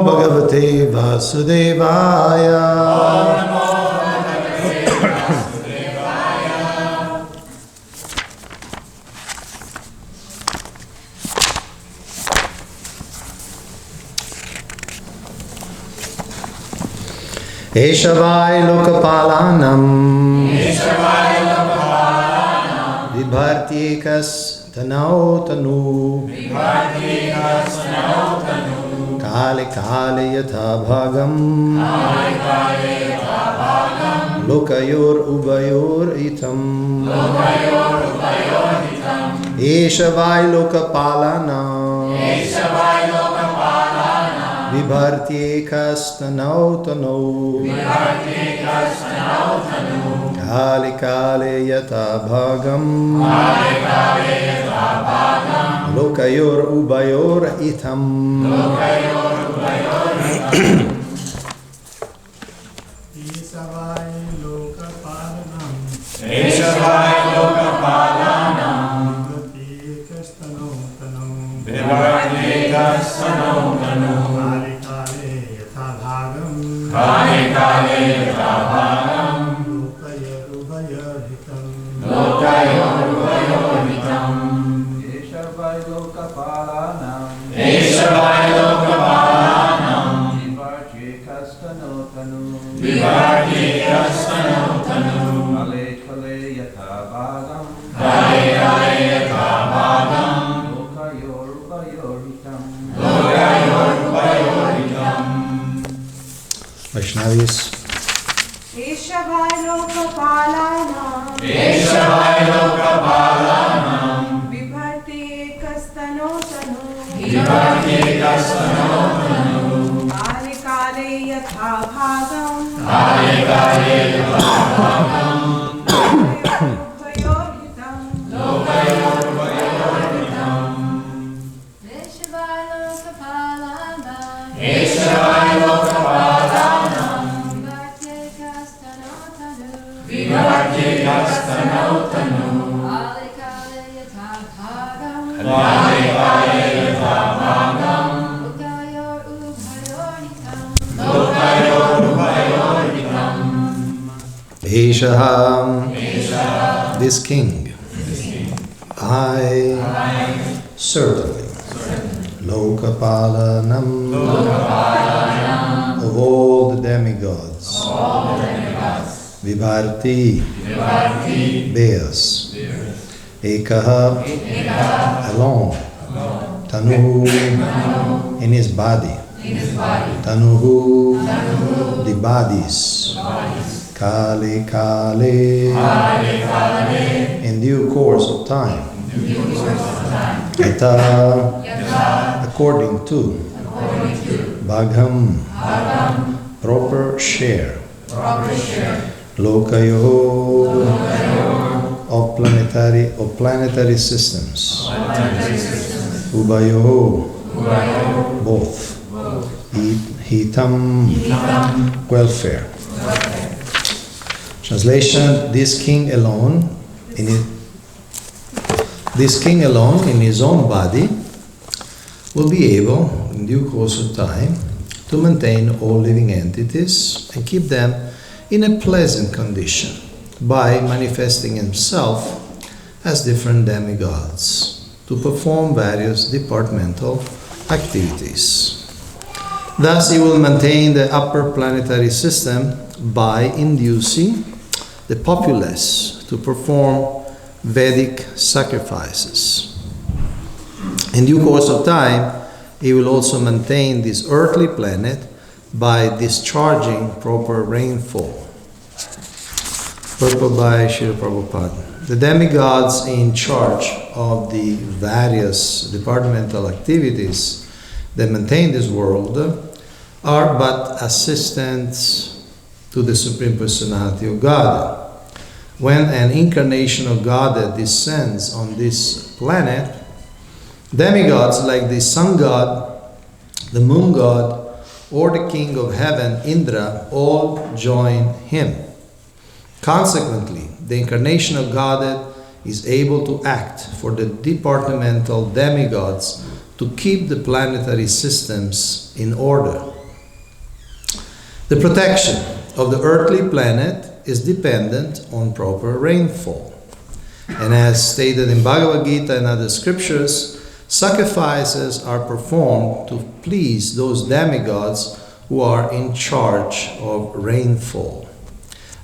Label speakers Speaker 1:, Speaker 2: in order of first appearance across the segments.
Speaker 1: Namo Bhagavate Vasudevaya. Eshavai Lokapalanam Vibhartyekas Tanau Tanu Kale Kale Yatha Bhagam Lokayor Ubayor Itam Eshavai Lokapalanam Vibhartyekas Tanau Tanu Kale Kale Yatha Bhagam Lokayor Ubayor Itam
Speaker 2: Eshavai Lokapalanam Vibhartyekas Tanau Tanu Kale Kale Yatha Bhagam Lokayor Ubayor Hitam Eshavai Lokapalanam Vibhartyekas Tanau Tanu Kale Kale Yatha Bhagam Lokayor Ubayor Hitam
Speaker 1: Vaishnavis.
Speaker 3: Eshavai Lokapalanam Vibhartyekas Tanau Tanu Kale Kale Yatha Bhagam Lokayor Ubayor Hitam
Speaker 4: Eshavai Lokapalanam Vibhartyekas Tanau Tanu Kale Kale Yatha Bhagam Lokayor Ubayor Hitam
Speaker 1: Eshaha, this king, I certainly, Lokapalanam, of all the demigods, Vibharti, bears, Ekaha, alone, Tanuhu, in his body, Tanuhu, the bodies, Kale Kale, in due course of time, Yatha, according to, Bhagham, proper share, Lokayo, of planetary systems, Ubayo, both, Hitam, welfare. Translation: This king alone, in his own body, will be able, in due course of time, to maintain all living entities and keep them in a pleasant condition by manifesting himself as different demigods to perform various departmental activities. Thus, he will maintain the upper planetary system by inducing the populace to perform Vedic sacrifices. In due course of time, he will also maintain this earthly planet by discharging proper rainfall. Purport by Srila Prabhupada. The demigods in charge of the various departmental activities that maintain this world are but assistants to the Supreme Personality of God. When an incarnation of God descends on this planet, demigods like the sun god, the moon god, or the king of heaven, Indra, all join him. Consequently, the incarnation of Godhead is able to act for the departmental demigods to keep the planetary systems in order. The protection of the earthly planet is dependent on proper rainfall. And as stated in Bhagavad Gita and other scriptures, sacrifices are performed to please those demigods who are in charge of rainfall.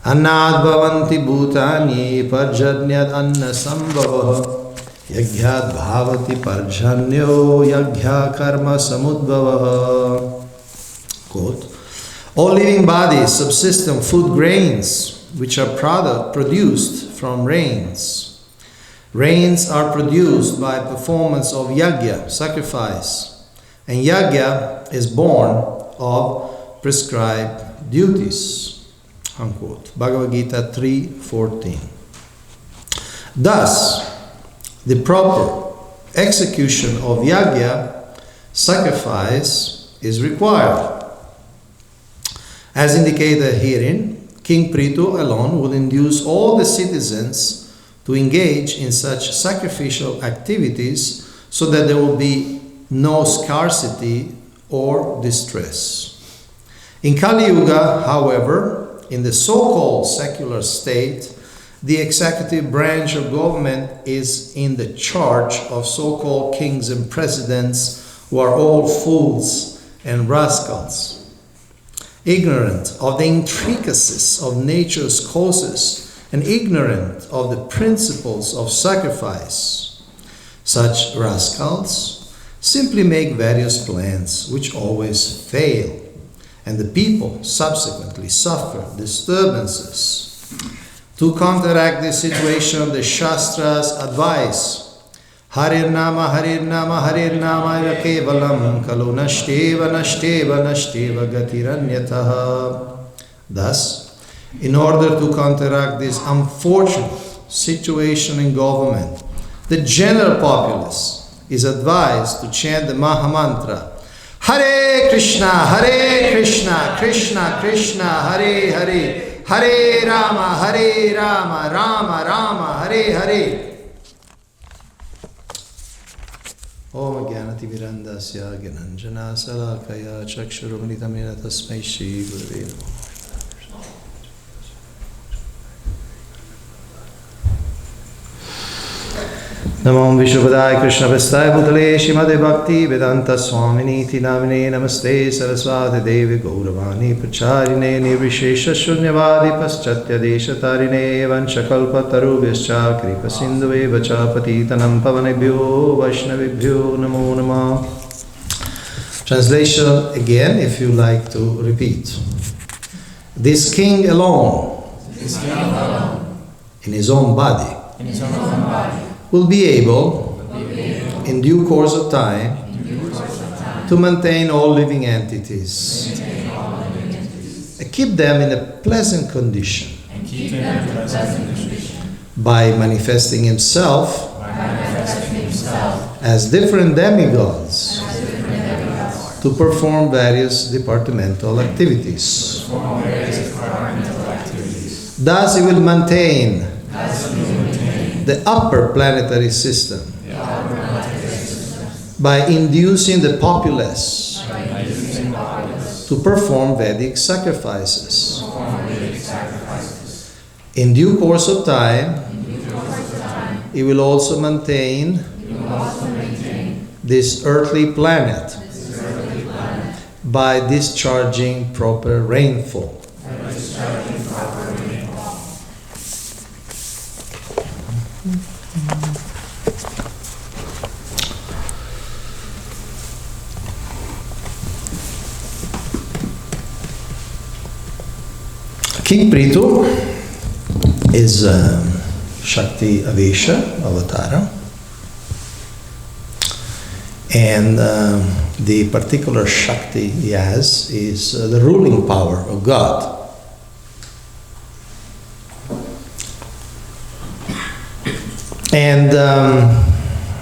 Speaker 1: Annad bhavanti bhutani parjanyad anna sambhava yagyad bhavati parjanyo yagya karma samudbhava. Quote, all living bodies subsist on food grains which are produced from rains. Rains are produced by performance of yagya, sacrifice, and yagya is born of prescribed duties. Unquote. Bhagavad Gita 3:14. Thus, the proper execution of yagya, sacrifice, is required. As indicated herein, King Prithu alone would induce all the citizens to engage in such sacrificial activities so that there will be no scarcity or distress. In Kali Yuga, however, in the so-called secular state, the executive branch of government is in the charge of so-called kings and presidents who are all fools and rascals, ignorant of the intricacies of nature's causes and ignorant of the principles of sacrifice. Such rascals simply make various plans which always fail, and the people subsequently suffer disturbances. To counteract this situation, the Shastras advise Harir Nama Kevalam Kalu Nashteva Gatiranyataha. Thus, in order to counteract this unfortunate situation in government, the general populace is advised to chant the Mahamantra Hare Krishna, Krishna Krishna, Hare Hare, Hare Rama, Rama Rama, Hare Hare. Om Gyanati Virandasya Gyananjana Salakaya Chakshurumritamena Tasmai Shri Gurave Namo. Namo Vishnupadaya Krishna Vestaya Bhutale Shrimade Bhakti Vedanta Swamini Namine Namaste Saraswati Devi Gauravani Pracharine Nirvishesha Shunyavadi Paschatya Deshatarine Vanchakalpa Tarubhyascha Kripa Sindhuve Vacha Patitanam Pavanebhyo Vaishnavibhyo Namo Namah. Translation again, if you like to repeat. This king alone, in his own body, will be able, in due course of time, to maintain all living entities, and keep them in a pleasant condition, by manifesting himself as different demigods to perform various departmental activities. Thus he will maintain the upper planetary system by inducing the populace to perform Vedic sacrifices. In due course of time, he will also maintain this earthly planet by discharging proper rainfall. King Prithu is Shakti Avesha, Avatara, and the particular Shakti he has is the ruling power of God. And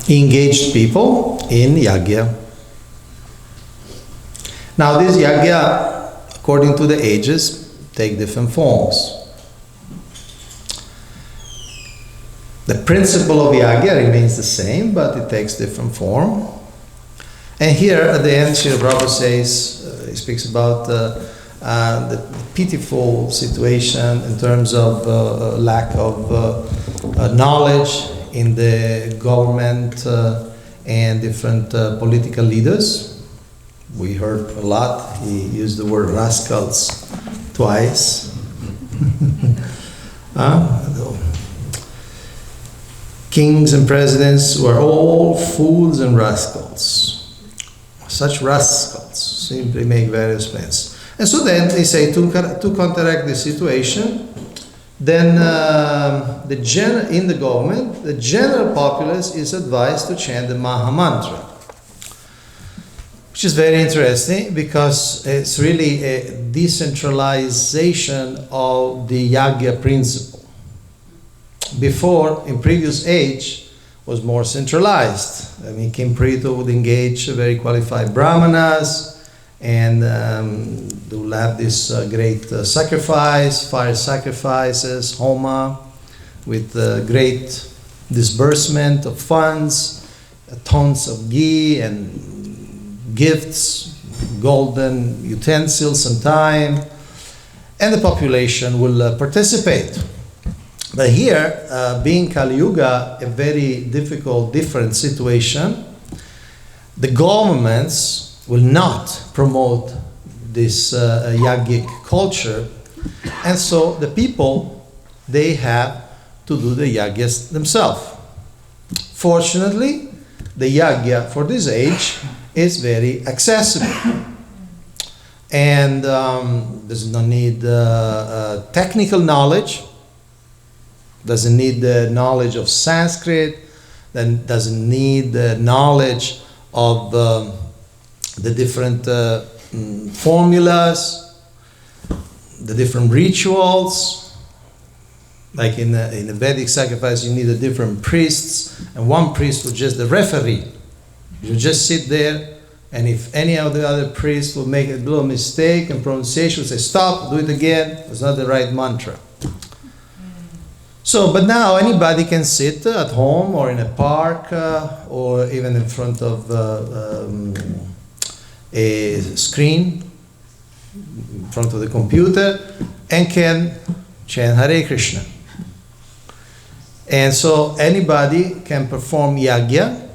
Speaker 1: he engaged people in yagya. Now this yagya, according to the ages, take different forms. The principle of yagya remains the same, but it takes different form. And here at the end, Srila Prabhupada says, he speaks about the pitiful situation in terms of lack of knowledge in the government and different political leaders. We heard a lot. He used the word rascals twice. Kings and presidents were all fools and rascals. Such rascals simply make various plans. And so then they say to counteract the situation, then in the government, the general populace is advised to chant the Maha Mantra, which is very interesting because it's really a decentralization of the Yagya principle. Before, in previous age, was more centralized. I mean, King Prithu would engage very qualified brahmanas, and they will have this great sacrifice, fire sacrifices, homa, with great disbursement of funds, tons of ghee and gifts, golden utensils and time, and the population will participate. But here, being Kali Yuga, a very difficult, different situation, the governments will not promote this yogic culture, and so the people, they have to do the yagyas themselves. Fortunately, the yagya for this age is very accessible, and there's no need technical knowledge, doesn't need the knowledge of Sanskrit, then doesn't need the knowledge of the different formulas, the different rituals. Like in a Vedic sacrifice, you need a different priests, and one priest was just the referee. You just sit there, and if any of the other priests will make a little mistake in pronunciation, will say, stop, do it again, it's not the right mantra. So, but now anybody can sit at home or in a park or even in front of a screen, in front of the computer, and can chant Hare Krishna. And so anybody can perform yagya,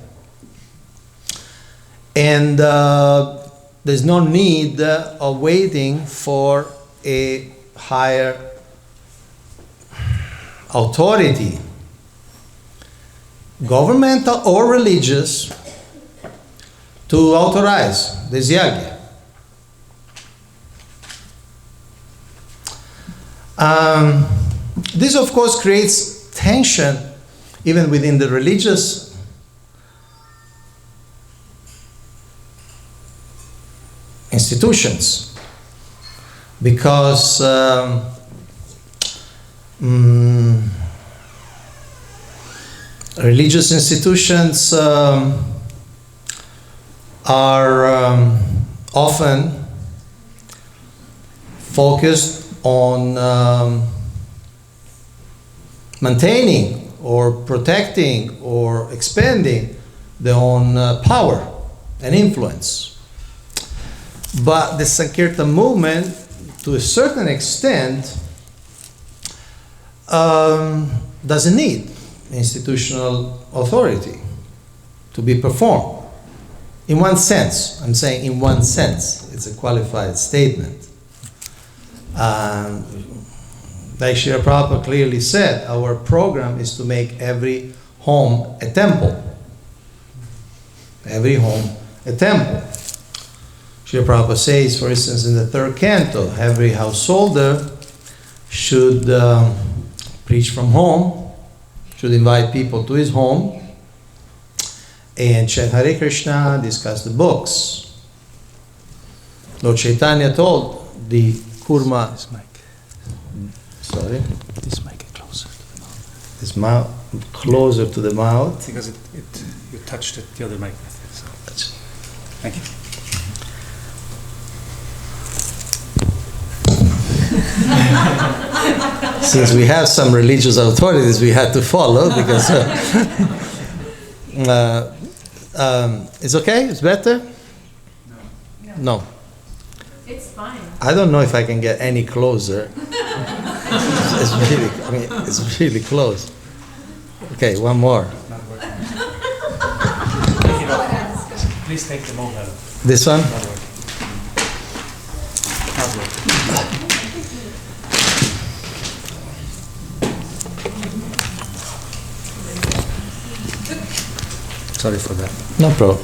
Speaker 1: and there's no need of waiting for a higher authority, governmental or religious, to authorize this yagya. This, of course, creates tension even within the religious institutions, because religious institutions are often focused on maintaining or protecting or expanding their own power and influence. But the Sankirtan movement, to a certain extent, doesn't need institutional authority to be performed. In one sense, I'm saying in one sense, it's a qualified statement. Like Srila Prabhupada clearly said, our program is to make every home a temple. Every home a temple. Srila Prabhupada says, for instance, in the third canto, every householder should preach from home, should invite people to his home, and chant Hare Krishna, discuss the books. Lord Chaitanya told the Kurma...
Speaker 5: This mic.
Speaker 1: Sorry?
Speaker 5: This mic closer to the mouth.
Speaker 1: This mouth closer to the mouth.
Speaker 5: Because you touched it, the other mic. So. Thank you.
Speaker 1: Since we have some religious authorities we had to follow, because it's okay? It's better? No.
Speaker 3: It's fine.
Speaker 1: I don't know if I can get any closer. It's really close. Okay, one more.
Speaker 5: Not working. Take it off. Please take the mobile.
Speaker 1: This one?
Speaker 5: Not working. Not working. Sorry for that.
Speaker 1: No problem.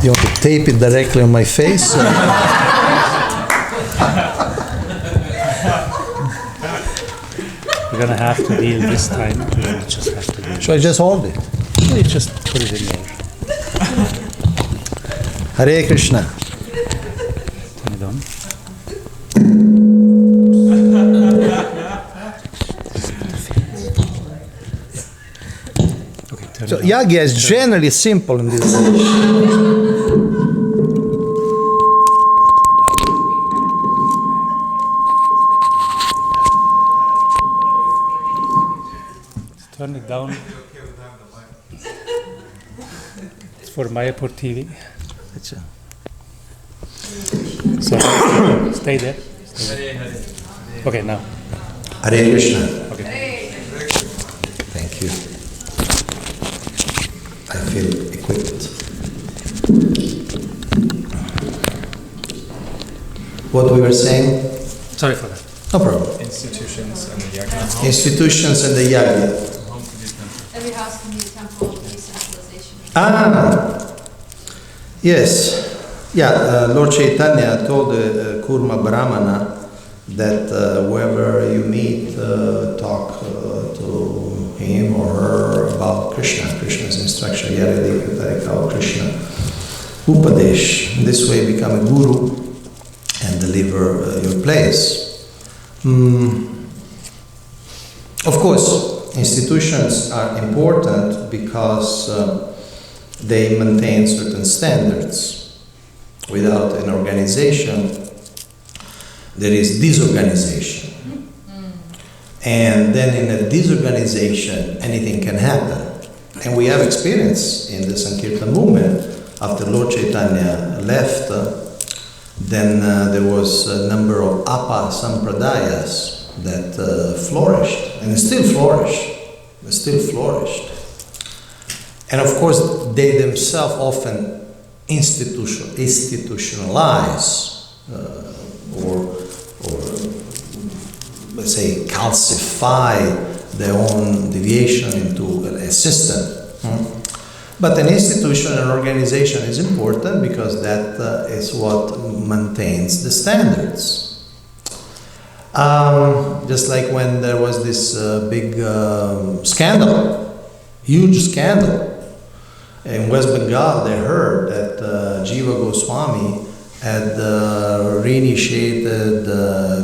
Speaker 1: You want to tape it directly on my face?
Speaker 5: We're gonna have to deal this time. We just have to deal.
Speaker 1: Should I just hold it?
Speaker 5: You just put it in there.
Speaker 1: Hare Krishna.
Speaker 5: Turn it on. Okay, turn
Speaker 1: So
Speaker 5: it on.
Speaker 1: Yagya is generally simple in this village.
Speaker 5: Turn it down. It's for Mayapur TV. So stay there. Okay, now.
Speaker 1: Hare Krishna.
Speaker 5: Okay.
Speaker 1: Thank you. I feel equipped. What we were saying?
Speaker 5: Sorry for that.
Speaker 1: No problem.
Speaker 6: Institutions and the Yagna.
Speaker 1: Institutions and the Yagya.
Speaker 4: Every house can be a temple of decentralization.
Speaker 1: Yes. Yeah, Lord Chaitanya told the Kurma Brahmana that wherever you meet, talk to him or her about Krishna, Krishna's instruction, Yaradi Katarika, Krishna, Upadesh. This way become a guru and deliver your place. Of course, institutions are important because they maintain certain standards. Without an organization, there is disorganization. And then in a disorganization, anything can happen. And we have experience in the Sankirtan movement. After Lord Chaitanya left, then there was a number of Apa Sampradayas that flourished, and still flourish. They still flourished. And of course, they themselves often institutionalize or let's say calcify their own deviation into a system. But an institution, an organization is important because that is what maintains the standards. Just like when there was this big scandal, huge scandal. In West Bengal, they heard that Jiva Goswami had reinitiated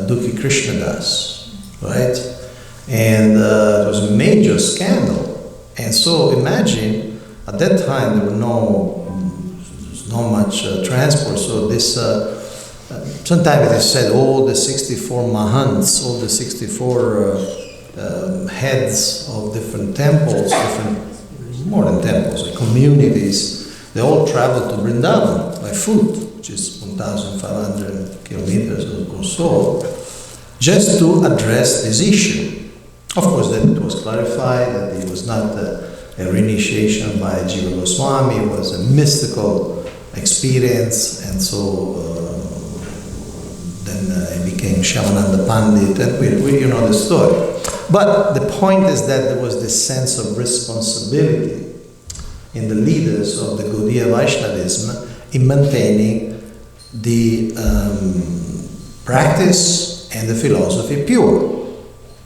Speaker 1: Dukhi Krishnadas, right? And it was a major scandal. And so imagine, at that time there were not much transport, so this, sometimes it is said all the 64 mahants, all the 64 heads of different temples, more than temples, like communities, they all traveled to Vrindaban by foot, which is 1,500 kilometers or so, just to address this issue. Of course, then it was clarified that it was not a reinitiation by Jiva Goswami, it was a mystical experience, and so then it became Shyamananda Pandit, and we you know the story. But the point is that there was this sense of responsibility in the leaders of the Gaudiya Vaishnavism in maintaining the practice and the philosophy pure.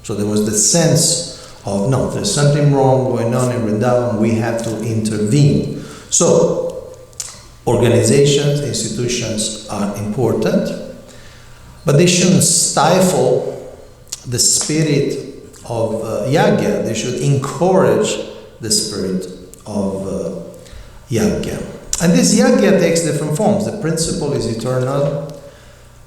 Speaker 1: So there was the sense of, no, there's something wrong going on in Vrindavan, we have to intervene. So organizations, institutions are important, but they shouldn't stifle the spirit of Yagya. They should encourage the spirit of Yagya. And this Yagya takes different forms. The principle is eternal.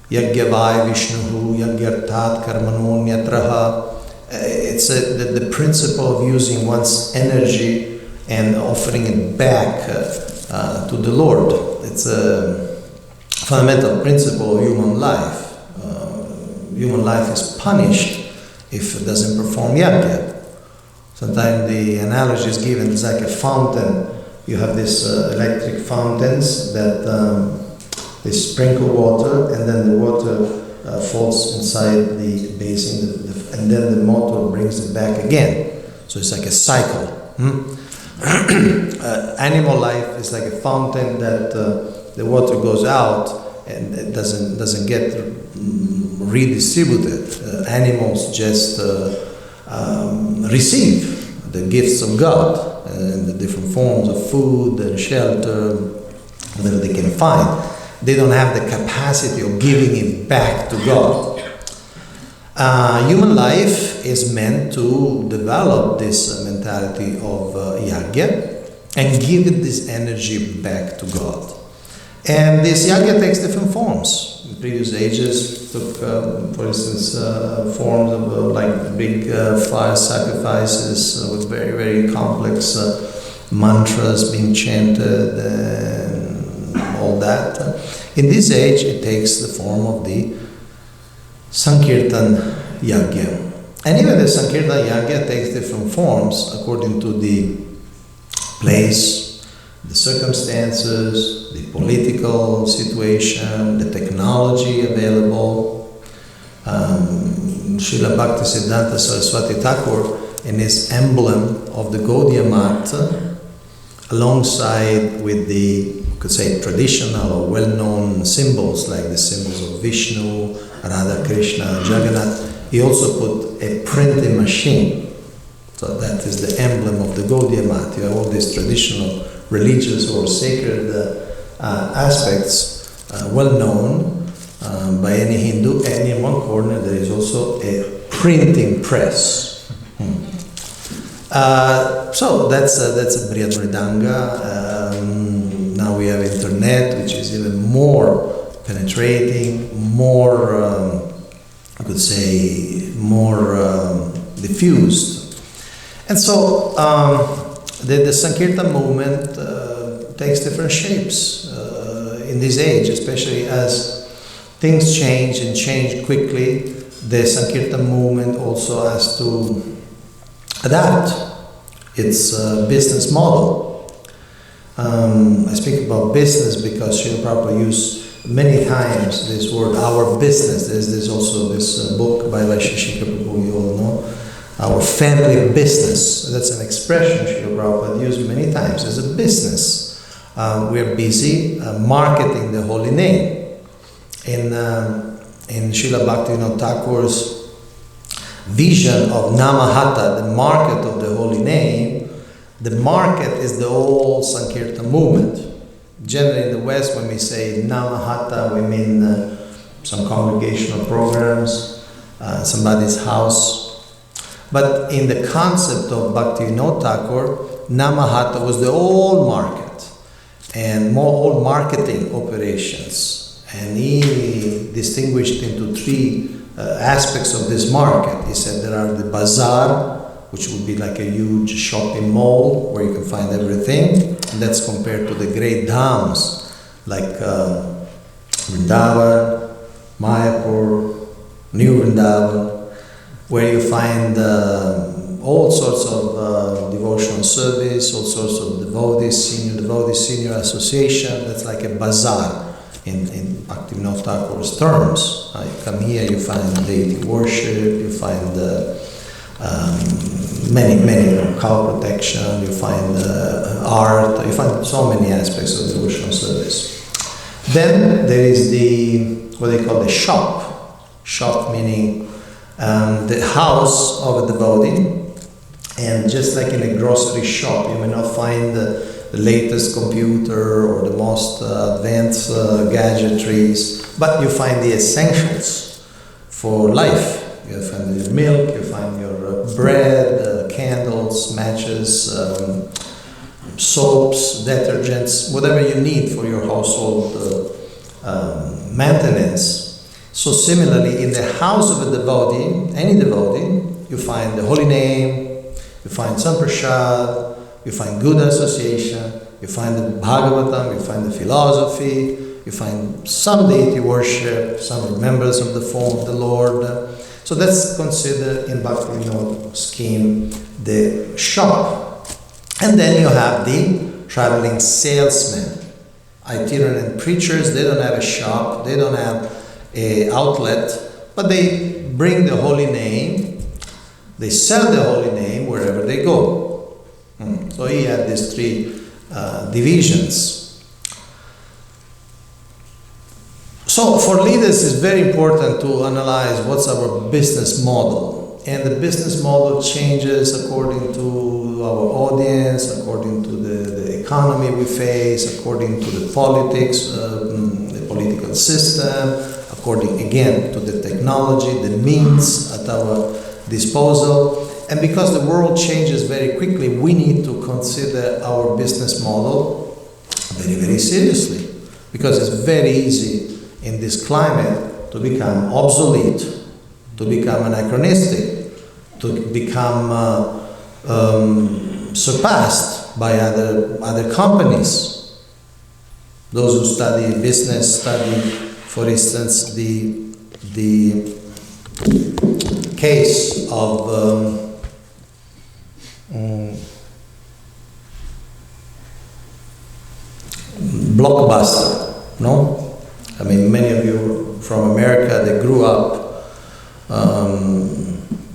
Speaker 1: Yagyavai Vishnuhu, Yagyartat Karmanonyatraha. It's the principle of using one's energy and offering it back to the Lord. It's a fundamental principle of human life. Human life is punished if it doesn't perform yajna. Sometimes the analogy is given, it's like a fountain. You have these electric fountains that they sprinkle water, and then the water falls inside the basin, and then the motor brings it back again. So it's like a cycle. Animal life is like a fountain that the water goes out and it doesn't get redistributed. Animals just receive the gifts of God in the different forms of food and shelter, whatever they can find. They don't have the capacity of giving it back to God. Human life is meant to develop this mentality of yajna and give it this energy back to God. And this yajna takes different forms. In previous ages took, for instance, forms of like big fire sacrifices with very, very complex mantras being chanted and all that. In this age, it takes the form of the Sankirtan Yajna. And even the Sankirtan Yajna takes different forms according to the place, the circumstances, the political situation, the technology available. Srila Bhaktisiddhanta Saraswati Thakur, in his emblem of the Gaudiya Mat, alongside with the, you could say, traditional or well-known symbols like the symbols of Vishnu, Radha Krishna, Jagannath, he also put a printing machine. So that is the emblem of the Gaudiya Mat. You have all these traditional, religious or sacred aspects, well known by any Hindu, and in one corner there is also a printing press. So that's a Brihad Mridanga. Now we have internet, which is even more penetrating, more, I could say, more diffused. And so the Sankirtan movement takes different shapes in this age, especially as things change and change quickly. The Sankirtan movement also has to adapt its business model. I speak about business because Srila Prabhupada used many times this word, our business. There's also this book by Vaisheshika Prabhu, you all know, our family business. That's an expression Srila Prabhupada used many times as a business. We're busy marketing the holy name. In Srila Bhaktivinoda Thakur's vision of Namahata, the market of the holy name, the market is the whole Sankirtan movement. Generally in the West, when we say Namahata, we mean some congregational programs, somebody's house. But in the concept of Bhaktivinoda Thakur, Namahata was the whole market and all marketing operations. And he distinguished into three aspects of this market. He said there are the bazaar, which would be like a huge shopping mall where you can find everything. And that's compared to the great dhams like Vrindaban, Mayapur, New Vrindaban, where you find all sorts of devotional service, all sorts of devotees, senior association. That's like a bazaar in Bhaktivinoda Thakur's terms. You come here, you find deity worship, you find many cow protection, you find art, you find so many aspects of devotional service. Then there is what they call the shop. Shop meaning the house of a devotee. And just like in a grocery shop, you may not find the latest computer or the most advanced gadgetries, but you find the essentials for life. You find your milk, you find your bread, candles, matches, soaps, detergents, whatever you need for your household maintenance. So similarly, in the house of a devotee, any devotee, you find the holy name, you find samprasad, you find good association, you find the Bhagavatam, you find the philosophy, you find some deity worship, some remembrance of the form of the Lord. So that's considered in Bhakti Vinod scheme the shop. And then you have the traveling salesmen, itinerant preachers. They don't have a shop, they don't have an outlet, but they bring the holy name, they sell the holy name wherever they go. So he had these three divisions. So for leaders it's very important to analyze what's our business model. And the business model changes according to our audience, according to the economy we face, according to the politics, the political system, according again to the technology, the means at our disposal. And because the world changes very quickly, we need to consider our business model very, very seriously. Because it's very easy in this climate to become obsolete, to become anachronistic, to become surpassed by other companies. Those who study business study, for instance, the case of Blockbuster, no? I mean, many of you from America, they grew up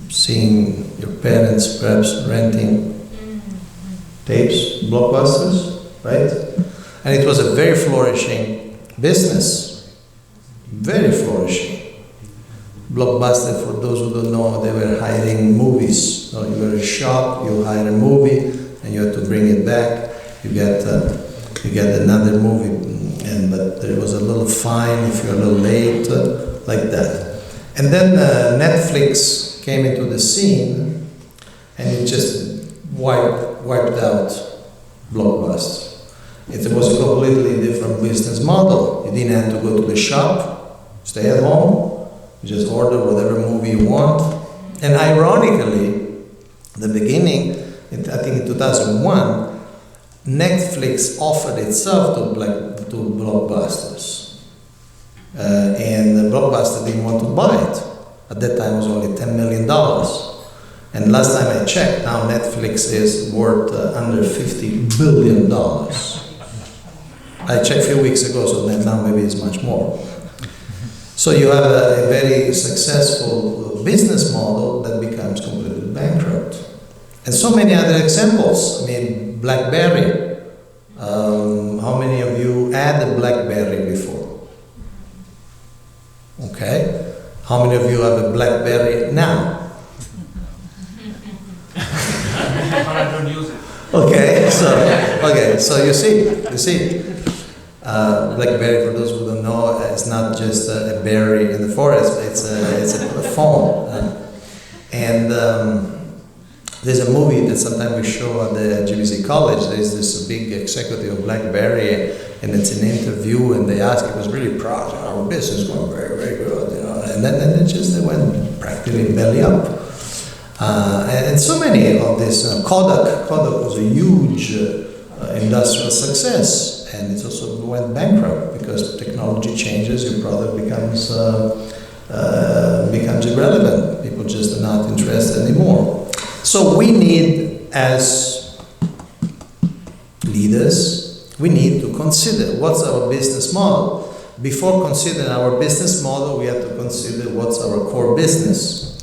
Speaker 1: seeing your parents perhaps renting tapes, Blockbusters, right? And it was a very flourishing business, very flourishing. Blockbuster, for those who don't know, they were hiring movies. So you were a shop, you hire a movie, and you have to bring it back. You get another movie, but there was a little fine if you're a little late, like that. And then Netflix came into the scene, and it just wiped out Blockbuster. It was a completely different business model. You didn't have to go to the shop, stay at home. You just order whatever movie you want. And ironically, the beginning, I think in 2001, Netflix offered itself to Blockbusters. And Blockbuster didn't want to buy it. At that time it was only $10 million. And last time I checked, now Netflix is worth under $50 billion. I checked a few weeks ago, so now maybe it's much more. So you have a very successful business model that becomes completely bankrupt. And so many other examples. I mean, BlackBerry. How many of you had a BlackBerry before? Okay. How many of you have a BlackBerry now?
Speaker 5: But I don't use it.
Speaker 1: Okay, so you see. BlackBerry, for those who don't know, it's not just a berry in the forest. It's a phone. And there's a movie that sometimes we show at the GBC College. There's this big executive of BlackBerry, and it's an interview, and they ask, he was really proud, our business is going very, very good, you know. And then they went practically belly up. And so many of this, Kodak was a huge industrial success. And it also went bankrupt because technology changes, your product becomes irrelevant. People just are not interested anymore. So we need, as leaders, we need to consider what's our business model. Before considering our business model, we have to consider what's our core business.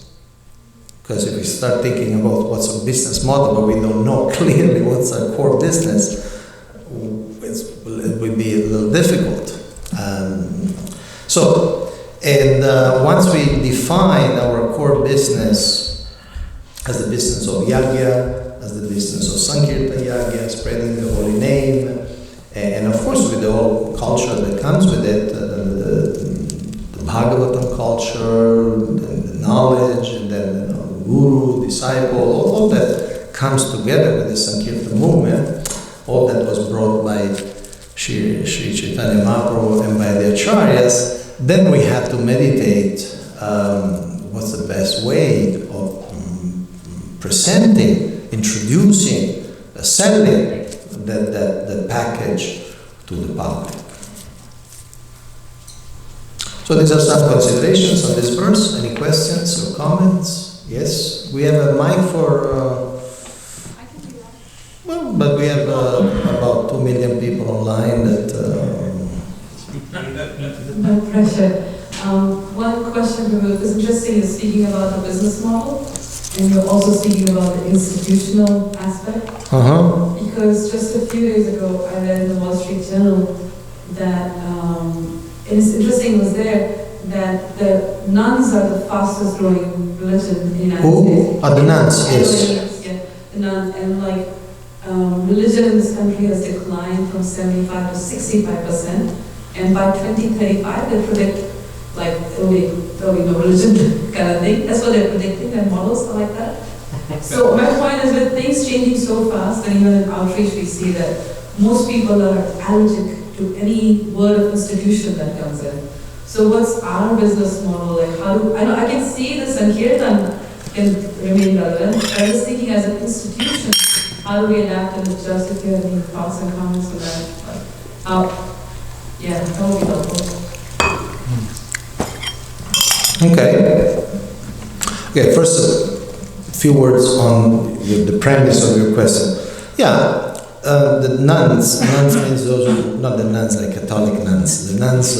Speaker 1: Because if we start thinking about what's our business model, but we don't know clearly what's our core business, it will be a little difficult. Once we define our core business as the business of Yagya, as the business of Sankirtan Yagya, spreading the holy name, and of course with the whole culture that comes with it, the Bhagavatam culture, and the knowledge, and then guru, disciple, all that comes together with the Sankirtan movement, all that was brought by Sri Chaitanya Mahaprabhu and by the Acharyas. Then we have to meditate what's the best way of presenting, introducing selling that package to the public. So these are some considerations on this verse. Any questions or comments? Yes, we have a mic for.
Speaker 4: I can do that.
Speaker 1: Well, but we have about 2 million people online that.
Speaker 7: No pressure. One question for you. It's interesting you're speaking about the business model, and you're also speaking about the institutional aspect. Because just a few days ago, I read in the Wall Street Journal that, and it's interesting, was there that the nuns are the fastest growing religion in the United States.
Speaker 1: The nuns, yes.
Speaker 7: Yeah, the nuns, and like religion in this country has declined from 75 to 65%, and by 2035 they predict like there'll be no religion kind of thing. That's what they're predicting. Their models are like that. So my point is, with things changing so fast, and even in outreach we see that most people are allergic to any word of institution that comes in. So what's our business model? Like how do I know I can see the Sankirtan can remain relevant, but I'm just thinking as an institution, how do we adapt and adjust? If you have any thoughts and comments on that? Yeah, that would be helpful.
Speaker 1: Okay, first a few words on the premise of your question. Yeah, the nuns means those who, not the nuns like Catholic nuns, the nuns,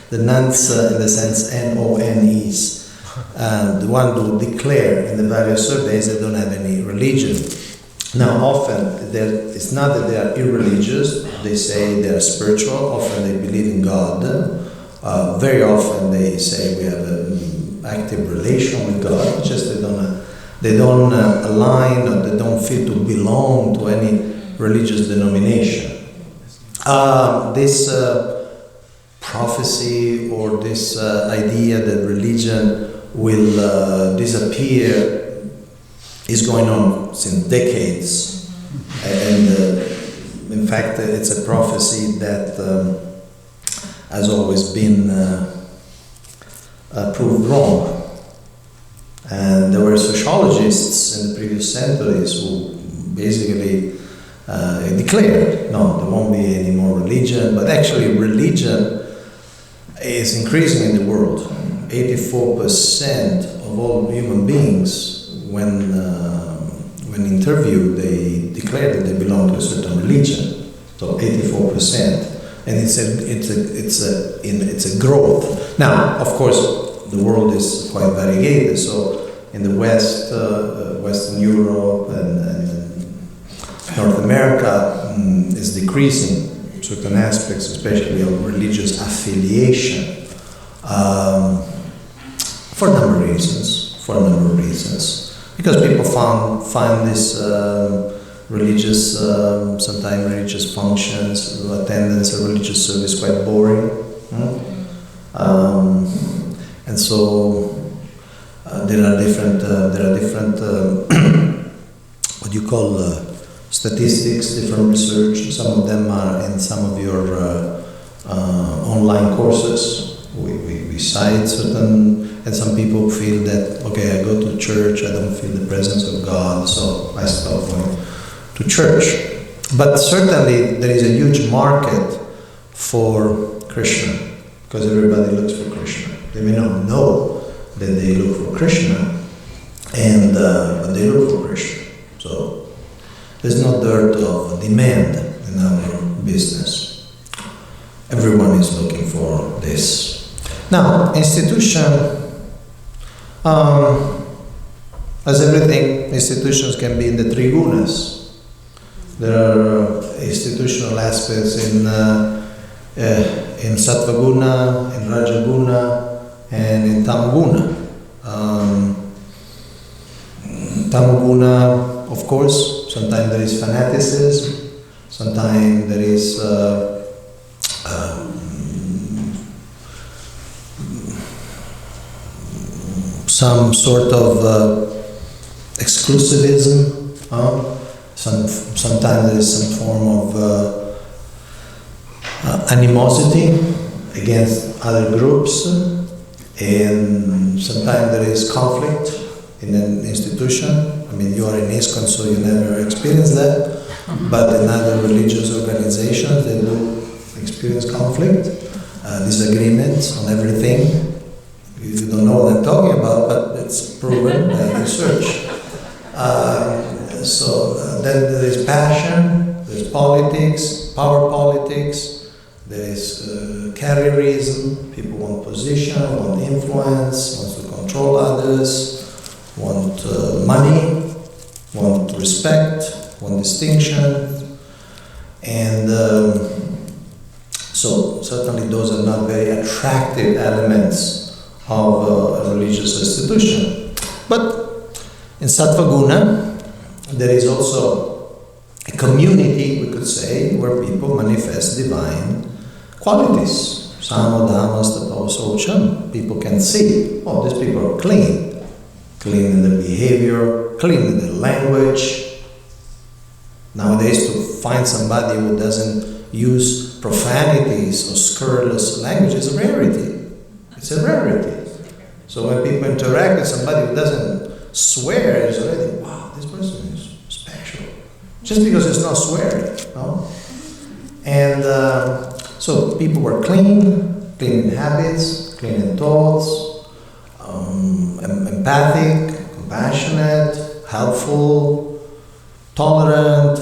Speaker 1: the nuns in the sense N-O-N-Es, the one who declare in the various surveys they don't have any religion. Now often, it's not that they are irreligious, they say they are spiritual, often they believe in God. Very often they say we have an active relation with God, just they don't align or they don't feel to belong to any religious denomination. This prophecy or this idea that religion will disappear is going on since decades, and in fact it's a prophecy that has always been proved wrong. And there were sociologists in the previous centuries who basically declared, no, there won't be any more religion, but actually religion is increasing in the world. 84% of all human beings, when interviewed, they declare that they belong to a certain religion. So 84%. And it's a growth. Now, of course, the world is quite variegated. So in the West, Western Europe and North America is decreasing certain aspects, especially of religious affiliation, for a number of reasons. Because people find this religious, sometimes religious functions, attendance, a religious service quite boring. And so there are different what you call statistics, different research. Some of them are in some of your online courses. We cite certain, and some people feel that, okay, I go to church, I don't feel the presence of God, so I stop going to church. But certainly there is a huge market for Krishna, because everybody looks for Krishna. They may not know that they look for Krishna, and but they look for Krishna. So there's no dearth of demand in our business. Everyone is looking for this. Now, institution, as everything, institutions can be in the three gunas. There are institutional aspects in Sattva Guna, in Raja Guna, and in Tama Guna. Tama Guna, of course, sometimes there is fanaticism, sometimes there is some sort of exclusivism. Sometimes there is some form of animosity against other groups, and sometimes there is conflict in an institution. I mean, you are in ISKCON, so you never experience that. But in other religious organizations, they do experience conflict, disagreements on everything. You don't know what I'm talking about, but it's proven by research. Then there is passion, there's politics, power politics, there is carrierism, people want position, want influence, want to control others, want money, want respect, want distinction, and so certainly those are not very attractive elements of a religious institution. But in Sattvaguna, there is also a community, we could say, where people manifest divine qualities. Samo, Dhammas, Tapo, Socham. People can see, oh, these people are clean. Clean in their behavior, clean in their language. Nowadays, to find somebody who doesn't use profanities or scurrilous language is a rarity. It's a rarity. So when people interact with somebody who doesn't swear, it's already, wow, this person is special. Just because it's not swearing, no? And so people were clean in habits, clean in thoughts, empathic, compassionate, helpful, tolerant,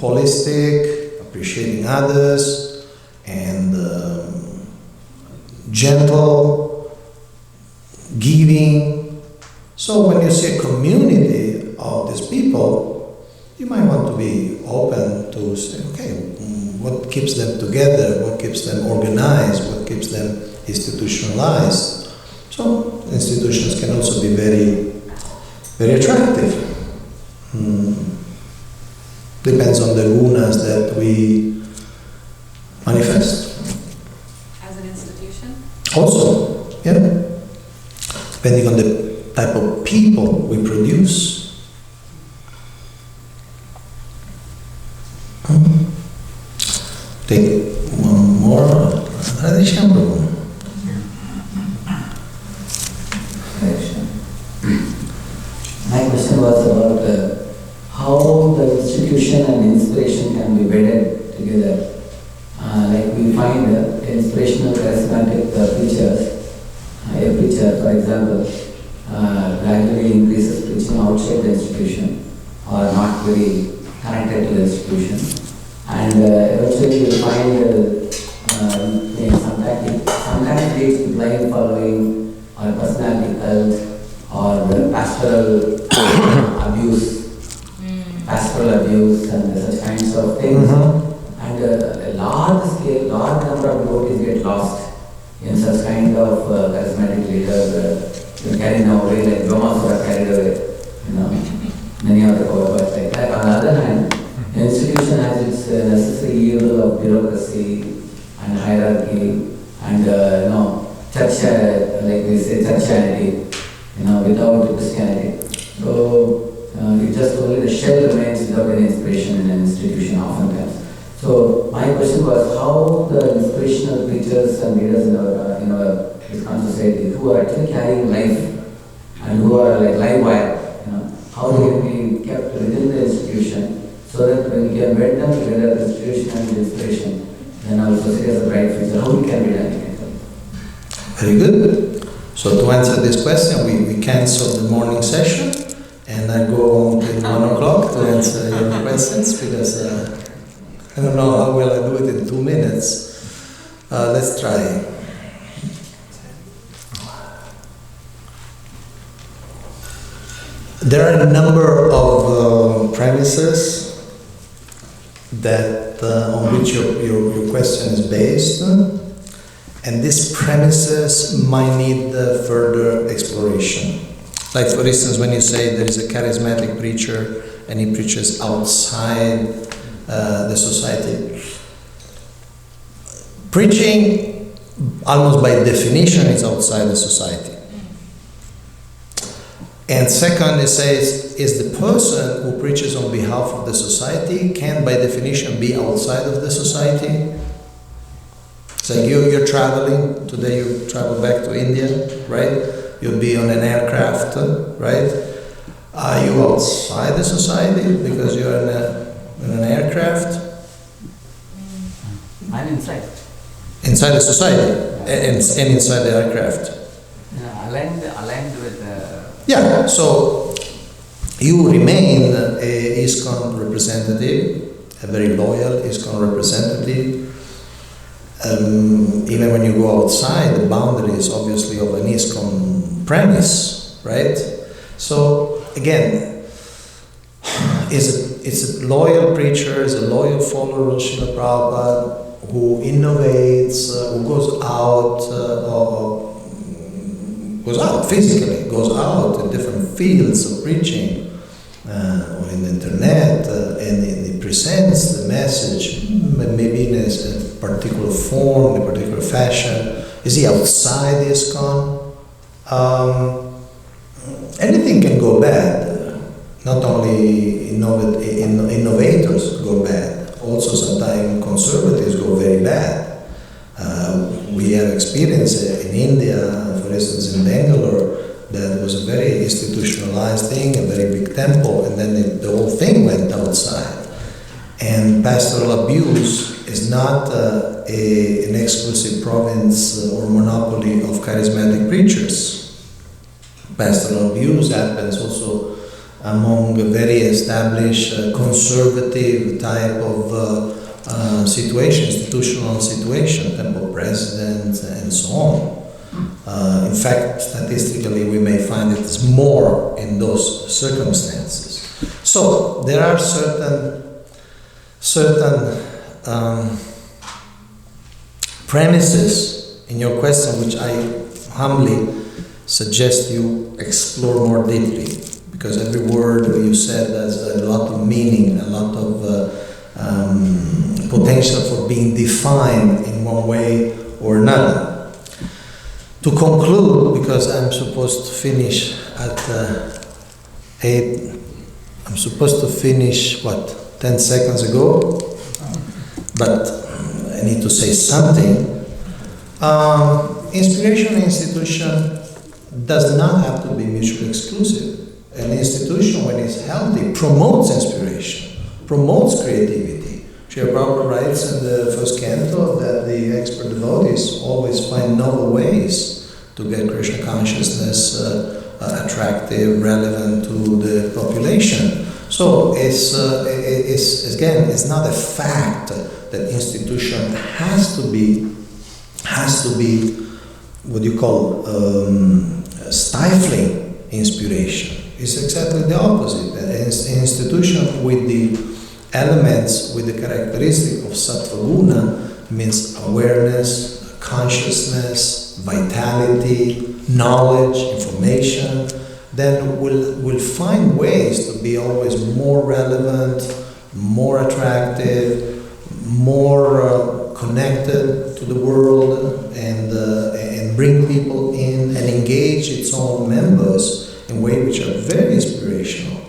Speaker 1: holistic, appreciating others, and gentle, giving. So when you see a community of these people, you might want to be open to say, okay, what keeps them together, what keeps them organized, what keeps them institutionalized. So institutions can also be very, very attractive. Depends on the gunas that we manifest.
Speaker 4: As an institution?
Speaker 1: Also, yeah. Depending on the type of people we produce. Take one more.
Speaker 8: My question was about how the institution and inspiration can be wedded together. Like we find inspirational, charismatic preachers. A preacher, for example, gradually increases preaching outside the institution or not very connected to the institution. And eventually you find sometimes leads to blind following or personality cult or the pastoral abuse and such kinds of things. And a large number of devotees get lost in such kind of charismatic leaders. Carried away, like Bromas were carried away, many of the Kauravas like that. On the other hand, the institution has its necessary evil of bureaucracy and hierarchy and church, like we say, churchianity, without Christianity. So it just only the shell remains without any inspiration in an institution oftentimes. So my question was how the inspirational preachers and leaders in our Discourse society who are actually carrying life and who are like live wire, how they can be kept within the institution so that when we can wed them together, the institution and the inspiration, then our society has a bright future. How we can be done?
Speaker 1: Very good. So to answer this question, we cancel the morning session and I go until 1 o'clock to answer your questions because I don't know how well I do it in 2 minutes. Let's try. There are a number of premises that on which your question is based, and these premises might need further exploration. Like for instance, when you say there is a charismatic preacher and he preaches outside the society. Preaching, almost by definition, is outside the society. And second, it says, is the person who preaches on behalf of the society can by definition be outside of the society? So you're traveling, today you travel back to India, right? You'll be on an aircraft, right? Are you outside the society because you're in an aircraft?
Speaker 8: I'm inside.
Speaker 1: Inside the society and inside the aircraft.
Speaker 8: Aligned with.
Speaker 1: Yeah, so you remain a ISKCON representative, a very loyal ISKCON representative. Even when you go outside the boundaries, obviously, of an ISKCON premise, right? So again, it's a loyal preacher, is a loyal follower of Srila Prabhupada, who innovates, who goes out physically, goes out in different fields of preaching, or in the internet, and he presents the message, maybe in a particular form, in a particular fashion. Is he outside ISKCON? Anything can go bad. Not only innovators go bad. Also, sometimes conservatives go very bad. We have experience in India, for instance, in Bangalore, that was a very institutionalized thing, a very big temple, and then the whole thing went outside. And pastoral abuse is not an exclusive province or monopoly of charismatic preachers. Pastoral abuse happens also among a very established conservative type of situation, institutional situation, temple presidents and so on. In fact, statistically, we may find it is more in those circumstances. So there are certain premises in your question which I humbly suggest you explore more deeply, because every word you said has a lot of meaning, a lot of potential for being defined in one way or another. To conclude, because I'm supposed to finish at 8, I'm supposed to finish, 10 seconds ago? But I need to say something. Inspiration institution does not have to be mutually exclusive. An institution, when it's healthy, promotes inspiration, promotes creativity. Srila Prabhupada writes in the first canto that the expert devotees always find novel ways to get Krishna consciousness attractive, relevant to the population. So it's not a fact that institution has to be what you call stifling inspiration. It's exactly the opposite. An institution with the elements, with the characteristic of sattva guna means awareness, consciousness, vitality, knowledge, information. Then we'll find ways to be always more relevant, more attractive, more connected to the world, and bring people in and engage its own members in ways which are very inspirational.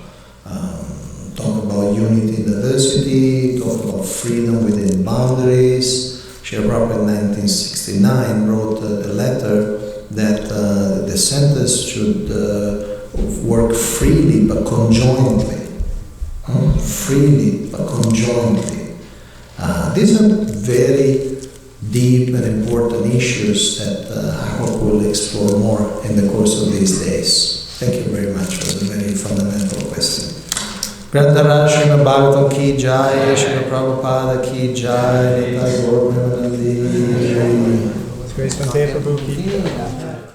Speaker 1: Talk about unity and diversity, talk about freedom within boundaries. Srila Prabhupada in 1969 wrote a letter that the centers should work freely but conjointly. Freely but conjointly. These are very deep and important issues that I hope we'll explore more in the course of these days. Thank you very much for the very fundamental question. Grantaraj Srimad Bhagavatam ki jai, Srila Prabhupada ki jai, Nitai Gaur Premanandi.
Speaker 6: Grace Kaunteya Prabhu ki.